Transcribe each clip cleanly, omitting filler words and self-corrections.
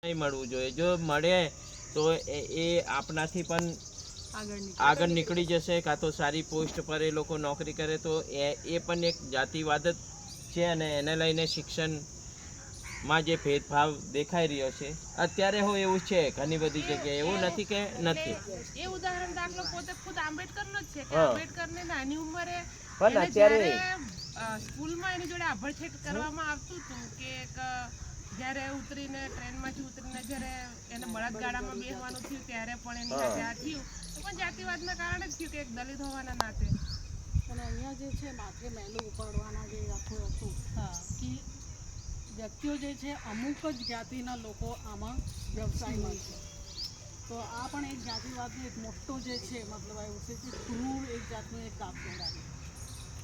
નહીં મળવું જોઈએ. જો મળે તો એ આપણાથી પણ આગળ નીકળી જશે, કાં તો સારી પોસ્ટ પર એ લોકો નોકરી કરે. તો એ પણ એક જાતિવાદ જ છે અને એને લઈને શિક્ષણમાં જે ભેદભાવ દેખાઈ રહ્યો છે અત્યારે હોય એવું છે ઘણી બધી જગ્યાએ. એવું નથી કે નથી. એ ઉદાહરણ દાખલો પોતે ખુદ આંબેડકરનો જ છે કે આંબેડકરને નાની ઉંમરે પણ અત્યારે સ્કૂલમાં એની જોડે આભડછેટ કરવામાં આવતું હતું કે જ્યારે ઉતરીને ટ્રેનમાંથી ઉતરીને જ્યારે એને બળદગાડામાં બેસવાનું થયું ત્યારે પણ એની સાથે આ થયું. તો પણ જાતિવાદના કારણે જ થયું કે એક દલિત હોવાના નાતે. અને અહીંયા જે છે માથે મહેલું ઉપાડવાના જે આખું હતું કે વ્યક્તિઓ જે છે અમુક જ જ્ઞાતિના લોકો આમાં વ્યવસાયમાં છે. તો આ પણ એક જાતિવાદનો એક મોટો જે છે મતલબ એવું છે કે ક્રૂર એક જાતનું એક દાખલો લાગે.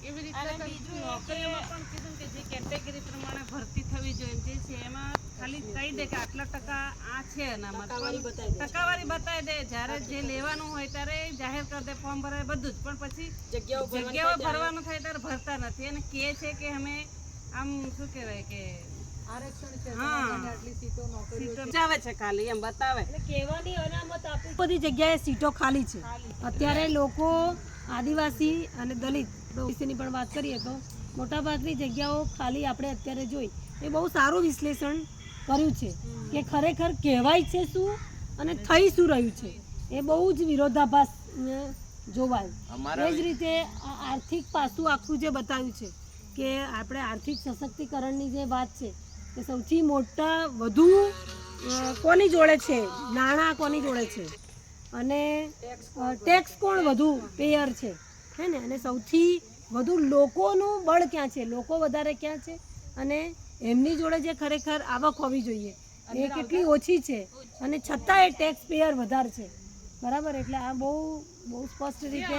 એવી રીતે બીજું નોકરીમાં પણ કીધું કે જે કેટેગરી પ્રમાણે ભરતી થવી જોઈએ જે છે એમાં ખાલી કહી દે કે આટલા ટકા આ છે એનામાં ટકાવારી બતાવી દે. જ્યારે જે લેવાનું હોય ત્યારે જાહેર કરી દે, ફોર્મ ભરાય બધું જ, પણ પછી જગ્યાઓ ભરવાનું થાય ત્યારે ભરતા નથી અને કહે છે કે અમે આમ શું કહેવાય કે બધી જગ્યાએ સીટો ખાલી છે. અત્યારે લોકો આદિવાસી અને દલિત વિશેની પણ વાત કરીએ તો મોટાભાગની જગ્યાઓ ખાલી આપણે અત્યારે જોઈ એ બહુ સારું વિશ્લેષણ કર્યું છે કે ખરેખર કહેવાય છે શું અને થઈ શું રહ્યું છે એ બહુ જ વિરોધાભાસ જોવાયું. એ જ રીતે આર્થિક પાસું આખું જે બતાવ્યું છે કે આપણે આર્થિક સશક્તિકરણની જે વાત છે કે સૌથી મોટા વધુ કોની જોડે છે, નાણાં કોની જોડે છે અને ટેક્સ કોણ વધુ પેયર છે, હે ને, અને સૌથી વધુ લોકોનું બળ ક્યાં છે, લોકો વધારે ક્યાં છે અને એમની જોડે જે ખરેખર આવક હોવી જોઈએ એ કેટલી ઓછી છે અને છતાં એ ટેક્સ પેયર વધારે છે. બરાબર. એટલે આ બહુ સ્પષ્ટ રીતે